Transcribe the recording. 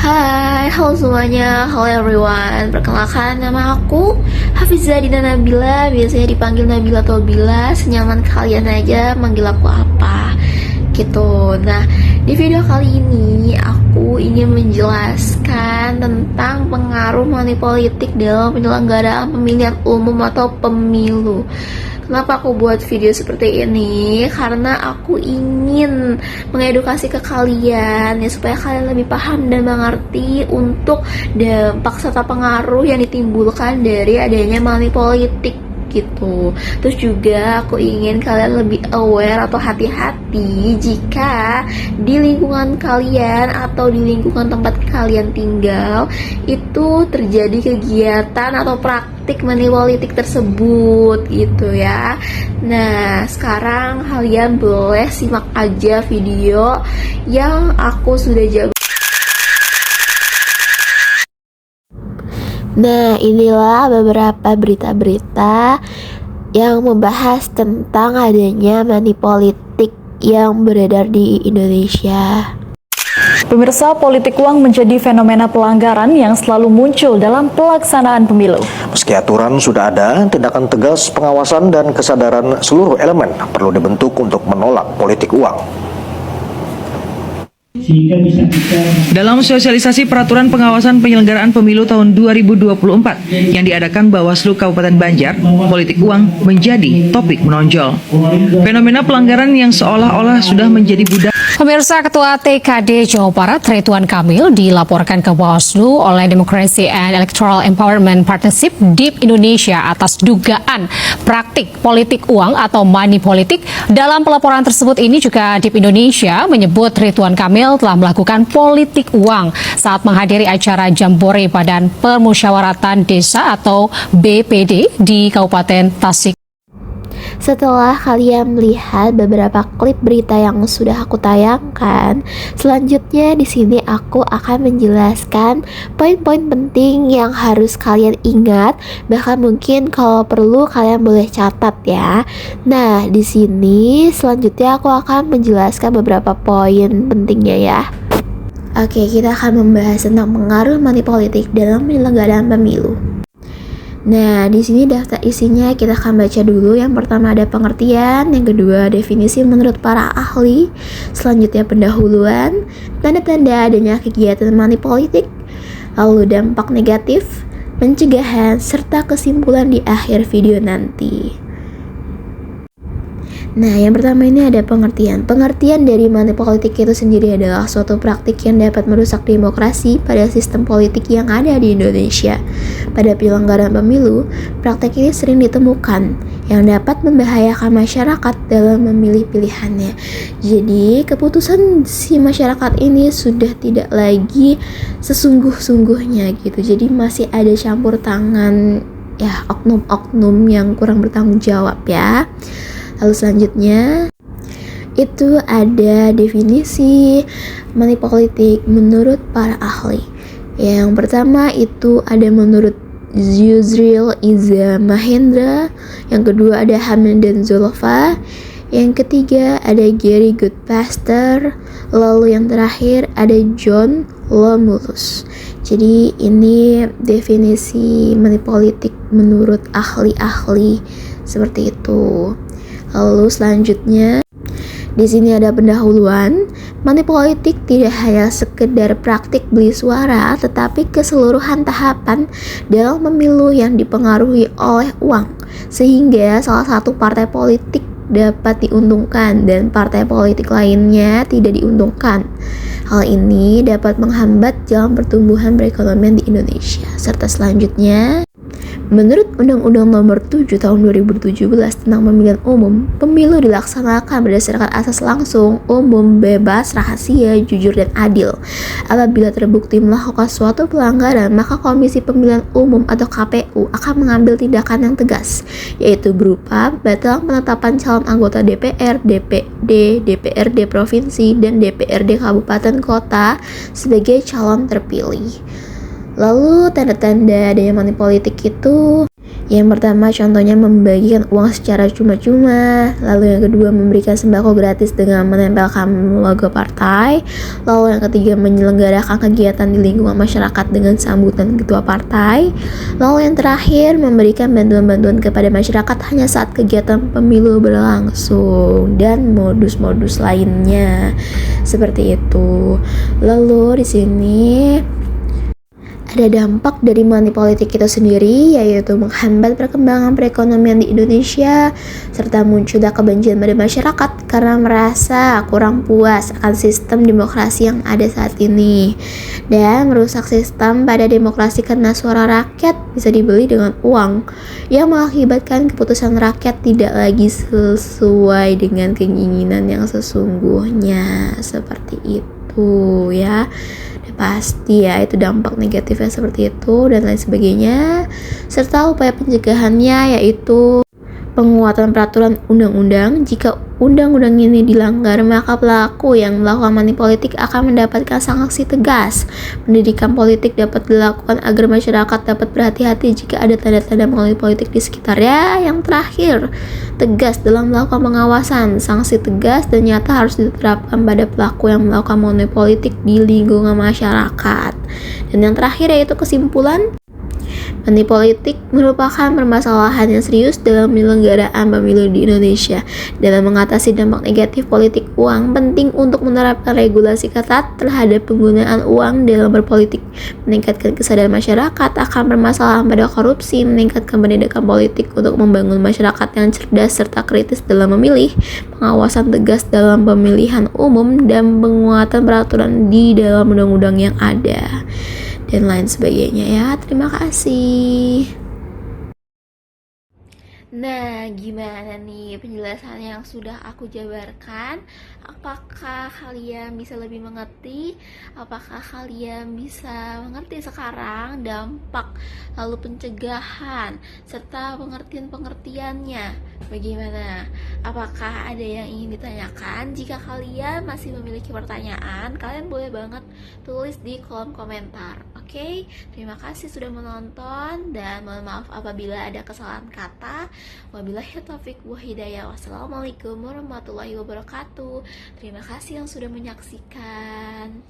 Hai, halo semuanya, halo everyone. Perkenalkan, nama aku Hafizah Dina Nabila, biasanya dipanggil Nabila atau Bila. Senyaman kalian aja manggil aku apa gitu. Nah, di video kali ini aku ingin menjelaskan tentang pengaruh money politik dalam penyelenggaraan pemilihan umum atau pemilu. Kenapa aku buat video seperti ini? Karena aku ingin mengedukasi ke kalian ya, supaya kalian lebih paham dan mengerti untuk dampak serta pengaruh yang ditimbulkan dari adanya money politik gitu. Terus juga aku ingin kalian lebih aware atau hati-hati jika di lingkungan kalian atau di lingkungan tempat kalian tinggal itu terjadi kegiatan atau praktik money politik tersebut gitu ya. Nah, sekarang kalian boleh simak aja video yang aku sudah jago. Nah, inilah beberapa berita-berita yang membahas tentang adanya money politik yang beredar di Indonesia. Pemirsa, politik uang menjadi fenomena pelanggaran yang selalu muncul dalam pelaksanaan pemilu. Meski aturan sudah ada, tindakan tegas, pengawasan, dan kesadaran seluruh elemen perlu dibentuk untuk menolak politik uang. Dalam sosialisasi peraturan pengawasan penyelenggaraan pemilu tahun 2024 yang diadakan Bawaslu Kabupaten Banjar, politik uang menjadi topik menonjol. Fenomena pelanggaran yang seolah-olah sudah menjadi budaya. Pemirsa, Ketua TKD Jawa Barat Ridwan Kamil dilaporkan ke Bawaslu oleh Democracy and Electoral Empowerment Partnership DIP Indonesia atas dugaan praktik politik uang atau money politik. Dalam pelaporan tersebut ini juga DIP Indonesia menyebut Ridwan Kamil telah melakukan politik uang saat menghadiri acara Jambore Badan Permusyawaratan Desa atau BPD di Kabupaten Tasik. Setelah kalian melihat beberapa klip berita yang sudah aku tayangkan, selanjutnya di sini aku akan menjelaskan poin-poin penting yang harus kalian ingat, bahkan mungkin kalau perlu kalian boleh catat ya. Nah, di sini selanjutnya aku akan menjelaskan beberapa poin pentingnya ya. Oke, kita akan membahas tentang pengaruh money politik dalam penyelenggaraan pemilu. Nah, di sini daftar isinya kita akan baca dulu. Yang pertama ada pengertian, yang kedua definisi menurut para ahli, selanjutnya pendahuluan, tanda-tanda adanya kegiatan money politik, lalu dampak negatif, pencegahan, serta kesimpulan di akhir video nanti. Nah, yang pertama ini ada pengertian. Pengertian dari money politik itu sendiri adalah suatu praktik yang dapat merusak demokrasi pada sistem politik yang ada di Indonesia. Pada penyelenggaraan pemilu, praktik ini sering ditemukan yang dapat membahayakan masyarakat dalam memilih pilihannya. Jadi, keputusan si masyarakat ini sudah tidak lagi sesungguh-sungguhnya gitu. Jadi masih ada campur tangan ya, oknum-oknum yang kurang bertanggung jawab ya. Lalu selanjutnya itu ada definisi money politik menurut para ahli. Yang pertama itu ada menurut Yusril Iza Mahendra, yang kedua ada Hamid dan Zulfa, yang ketiga ada Gary Goodpaster, lalu yang terakhir ada John Lomulus. Jadi ini definisi money politik menurut ahli-ahli seperti itu. Lalu selanjutnya di sini ada pendahuluan. Money politik tidak hanya sekedar praktik beli suara, tetapi keseluruhan tahapan dalam pemilu yang dipengaruhi oleh uang, sehingga salah satu partai politik dapat diuntungkan dan partai politik lainnya tidak diuntungkan. Hal ini dapat menghambat jalan pertumbuhan perekonomian di Indonesia. Serta selanjutnya, menurut Undang-Undang Nomor 7 Tahun 2017 tentang Pemilihan Umum, pemilu dilaksanakan berdasarkan asas langsung, umum, bebas, rahasia, jujur, dan adil. Apabila terbukti melakukan suatu pelanggaran, maka Komisi Pemilihan Umum atau KPU akan mengambil tindakan yang tegas, yaitu berupa batalan penetapan calon anggota DPR, DPD, DPRD Provinsi, dan DPRD Kabupaten Kota sebagai calon terpilih. Lalu tanda-tanda adanya money politik itu Yang pertama contohnya membagikan uang secara cuma-cuma, lalu yang kedua memberikan sembako gratis dengan menempelkan logo partai, lalu yang ketiga menyelenggarakan kegiatan di lingkungan masyarakat dengan sambutan ketua partai, lalu yang terakhir memberikan bantuan-bantuan kepada masyarakat hanya saat kegiatan pemilu berlangsung, dan modus-modus lainnya seperti itu. Lalu di sini ada dampak dari money politik itu sendiri, yaitu menghambat perkembangan perekonomian di Indonesia, serta munculnya kebencian pada masyarakat karena merasa kurang puas akan sistem demokrasi yang ada saat ini, dan merusak sistem pada demokrasi karena suara rakyat bisa dibeli dengan uang, yang mengakibatkan keputusan rakyat tidak lagi sesuai dengan keinginan yang sesungguhnya, seperti itu ya. Pasti ya, itu dampak negatifnya seperti itu dan lain sebagainya, serta upaya pencegahannya yaitu penguatan peraturan undang-undang. Jika undang-undang ini dilanggar, maka pelaku yang melakukan money politik akan mendapatkan sanksi tegas. Pendidikan politik dapat dilakukan agar masyarakat dapat berhati-hati jika ada tanda-tanda money politik di sekitarnya. Yang terakhir, tegas dalam melakukan pengawasan. Sanksi tegas dan nyata harus diterapkan pada pelaku yang melakukan money politik di lingkungan masyarakat. Dan yang terakhir yaitu kesimpulan, money politik merupakan permasalahan yang serius dalam penyelenggaraan pemilu di Indonesia. Dalam mengatasi dampak negatif politik uang, penting untuk menerapkan regulasi ketat terhadap penggunaan uang dalam berpolitik, meningkatkan kesadaran masyarakat akan permasalahan pada korupsi, meningkatkan pendidikan politik untuk membangun masyarakat yang cerdas serta kritis dalam memilih, pengawasan tegas dalam pemilihan umum, dan penguatan peraturan di dalam undang-undang yang ada, dan lain sebagainya ya. Terima kasih. Nah, gimana nih penjelasan yang sudah aku jabarkan? Apakah kalian bisa lebih mengerti? Apakah kalian bisa mengerti sekarang dampak, lalu pencegahan, serta pengertian-pengertiannya? Bagaimana? Apakah ada yang ingin ditanyakan? Jika kalian masih memiliki pertanyaan, kalian boleh banget tulis di kolom komentar. Oke? Terima kasih sudah menonton, dan mohon maaf apabila ada kesalahan kata. Wabillahi taufiq wa hidayah. Wassalamualaikum warahmatullahi wabarakatuh. Terima kasih yang sudah menyaksikan.